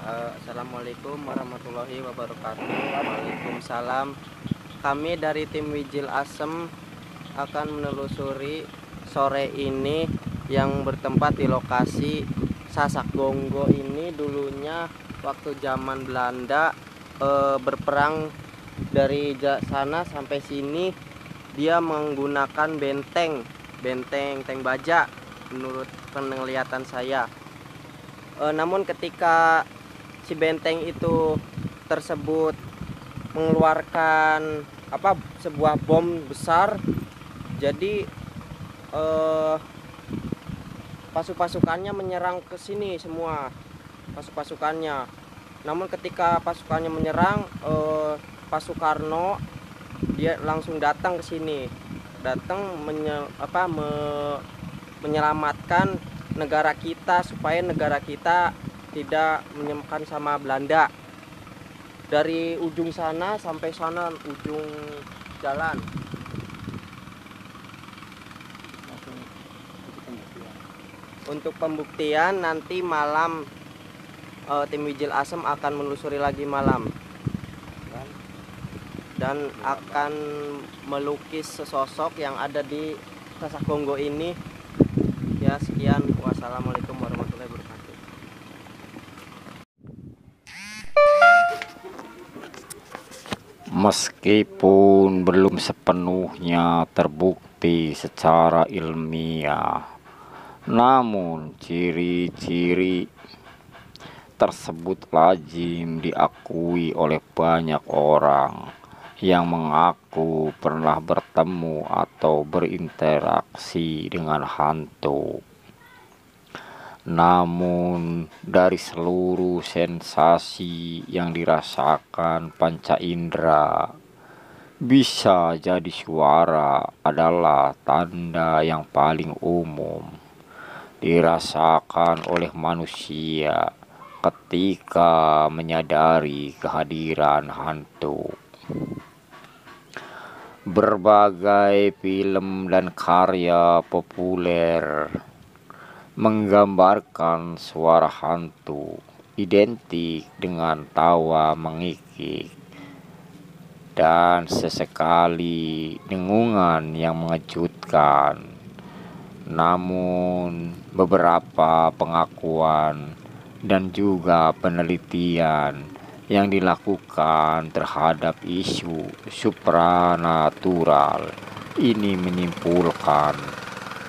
Assalamualaikum warahmatullahi wabarakatuh. Waalaikumsalam. Kami dari tim Wijil Asem akan menelusuri sore ini yang bertempat di lokasi Sasak Gonggo. Ini dulunya waktu zaman Belanda berperang dari sana sampai sini, dia menggunakan benteng tank baja menurut penglihatan saya. Namun ketika si benteng itu tersebut mengeluarkan sebuah bom besar, jadi pasukannya menyerang ke sini semua pasukannya. Namun ketika pasukannya menyerang, Pak Soekarno dia langsung datang ke sini, menyelamatkan negara kita supaya negara kita tidak menyemakan sama Belanda. Dari ujung sana sampai sana, ujung jalan. Untuk pembuktian nanti malam tim Wijil Asem akan menelusuri lagi malam dan akan melukis sesosok yang ada di Sasak Gonggo ini. Ya, sekian. Wassalamualaikum warahmatullahi wabarakatuh. Meskipun belum sepenuhnya terbukti secara ilmiah, namun ciri-ciri tersebut lazim diakui oleh banyak orang yang mengaku pernah bertemu atau berinteraksi dengan hantu. Namun dari seluruh sensasi yang dirasakan panca indera, bisa jadi suara adalah tanda yang paling umum dirasakan oleh manusia ketika menyadari kehadiran hantu. Berbagai film dan karya populer menggambarkan suara hantu identik dengan tawa mengikik dan sesekali dengungan yang mengejutkan. Namun beberapa pengakuan dan juga penelitian yang dilakukan terhadap isu supranatural ini menyimpulkan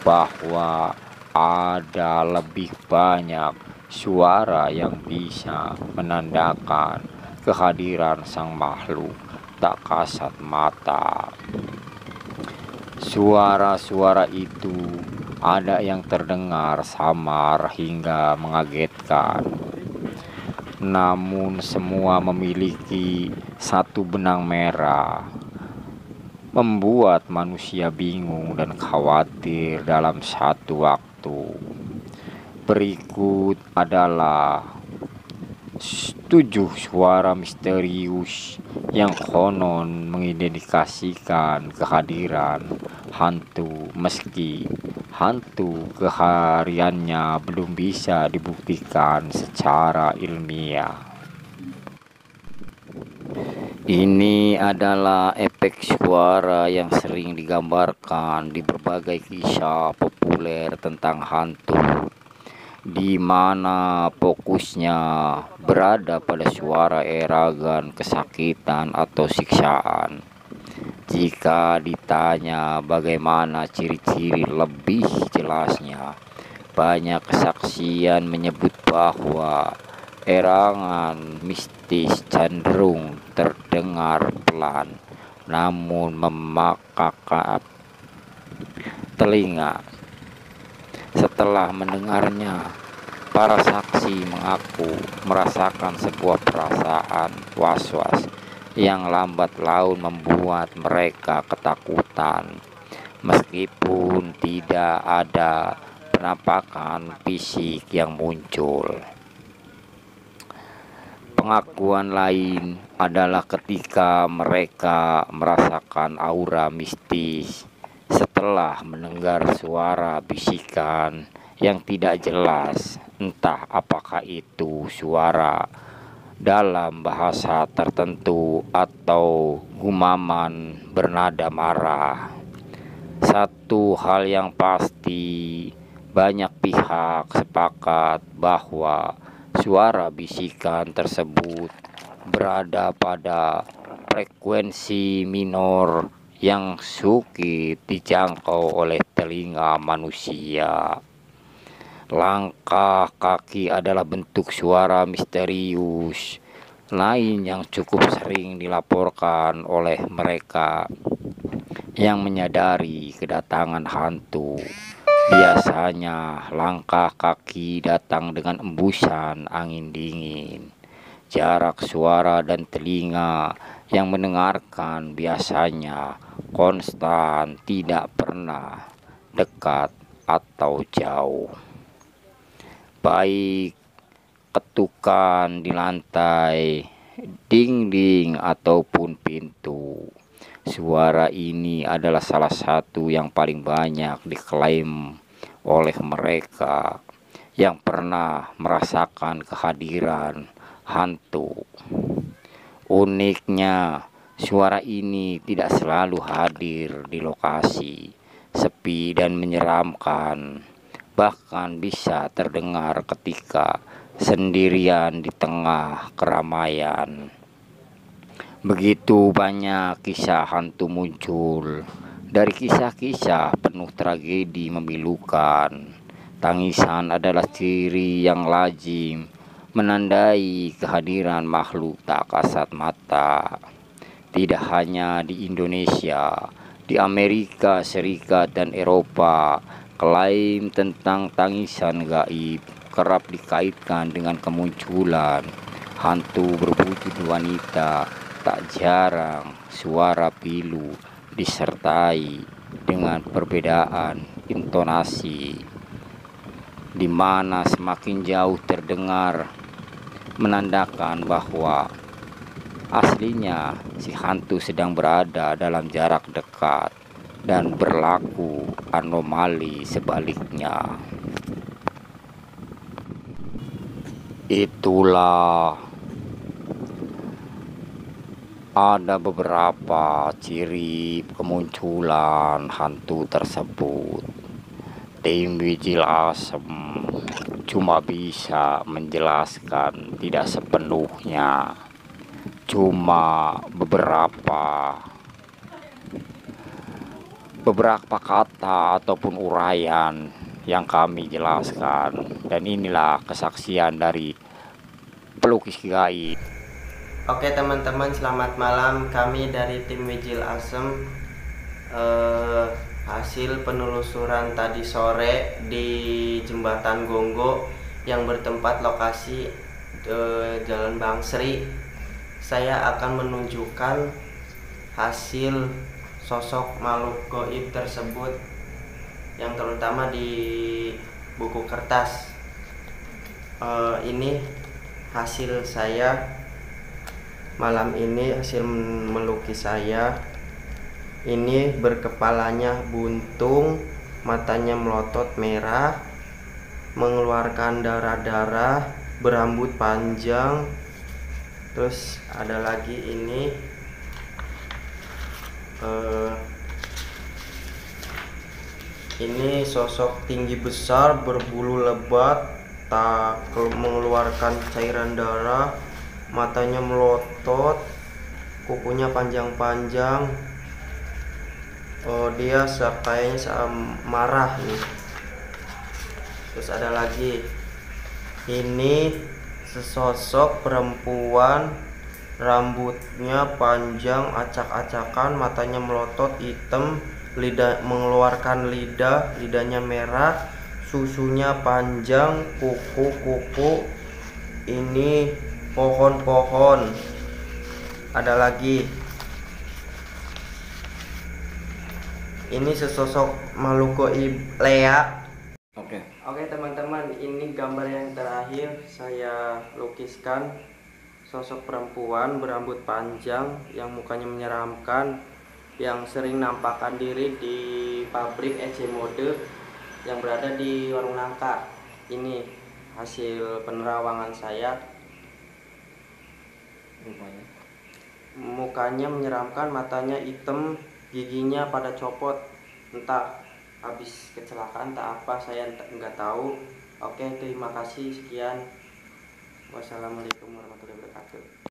bahwa ada lebih banyak suara yang bisa menandakan kehadiran sang makhluk tak kasat mata. Suara-suara itu ada yang terdengar samar hingga mengagetkan, namun semua memiliki satu benang merah, membuat manusia bingung dan khawatir dalam satu waktu. Berikut adalah 7 suara misterius yang konon mengindikasikan kehadiran hantu, meski hantu kehariannya belum bisa dibuktikan secara ilmiah. Ini adalah efek suara yang sering digambarkan di berbagai kisah populer tentang hantu, di mana fokusnya berada pada suara eragan kesakitan atau siksaan. Jika ditanya bagaimana ciri-ciri lebih jelasnya, banyak kesaksian menyebut bahwa erangan mistis cenderung terdengar pelan, namun memakan telinga. Setelah mendengarnya, para saksi mengaku merasakan sebuah perasaan was-was yang lambat laun membuat mereka ketakutan, meskipun tidak ada penampakan fisik yang muncul. Pengakuan lain adalah ketika mereka merasakan aura mistis setelah mendengar suara bisikan yang tidak jelas, entah apakah itu suara dalam bahasa tertentu atau gumaman bernada marah. Satu hal yang pasti, banyak pihak sepakat bahwa suara bisikan tersebut berada pada frekuensi minor yang sulit dijangkau oleh telinga manusia. Langkah kaki adalah bentuk suara misterius lain yang cukup sering dilaporkan oleh mereka yang menyadari kedatangan hantu. Biasanya langkah kaki datang dengan embusan angin dingin. Jarak suara dan telinga yang mendengarkan biasanya konstan, tidak pernah dekat atau jauh. Baik ketukan di lantai, dinding ataupun pintu. Suara ini adalah salah satu yang paling banyak diklaim oleh mereka yang pernah merasakan kehadiran hantu. Uniknya, suara ini tidak selalu hadir di lokasi sepi dan menyeramkan, bahkan bisa terdengar ketika sendirian di tengah keramaian. Begitu banyak kisah hantu muncul. Dari kisah-kisah penuh tragedi memilukan, tangisan adalah ciri yang lazim menandai kehadiran makhluk tak kasat mata. Tidak hanya di Indonesia, di Amerika Serikat dan Eropa, klaim tentang tangisan gaib kerap dikaitkan dengan kemunculan hantu berwujud wanita. Tak jarang suara pilu disertai dengan perbedaan intonasi, di mana semakin jauh terdengar menandakan bahwa aslinya si hantu sedang berada dalam jarak dekat, dan berlaku anomali sebaliknya. Itulah ada beberapa ciri kemunculan hantu tersebut. Tim Wijil Asem cuma bisa menjelaskan tidak sepenuhnya, cuma beberapa kata ataupun uraian yang kami jelaskan, dan inilah kesaksian dari pelukis gaib. Oke teman-teman, selamat malam. Kami dari tim Wijil Asem hasil penelusuran tadi sore di Jembatan Gonggo yang bertempat lokasi Jalan Bangsri. Saya akan menunjukkan hasil sosok makhluk gaib tersebut yang terutama di buku kertas. Ini hasil saya malam ini, hasil melukis saya. Ini berkepalanya buntung, matanya melotot merah, mengeluarkan darah-darah, berambut panjang. Terus ada lagi ini ini sosok tinggi besar, berbulu lebat, tak mengeluarkan cairan darah, matanya melotot, kukunya panjang-panjang. Dia kayaknya marah nih. Terus ada lagi ini sesosok perempuan, rambutnya panjang acak-acakan, matanya melotot, hitam, mengeluarkan lidahnya merah, susunya panjang, kuku. Ini pohon-pohon. Ada lagi ini sesosok makhluk gaib Lea. Oke teman-teman, ini gambar yang terakhir saya lukiskan. Sosok perempuan berambut panjang yang mukanya menyeramkan, yang sering nampakkan diri di pabrik EC Mode yang berada di warung nangka. Ini hasil penerawangan saya. Mukanya menyeramkan, matanya hitam, giginya pada copot. Entah habis kecelakaan tak apa, saya nggak tahu. Oke, terima kasih, sekian. Wassalamualaikum warahmatullahi wabarakatuh.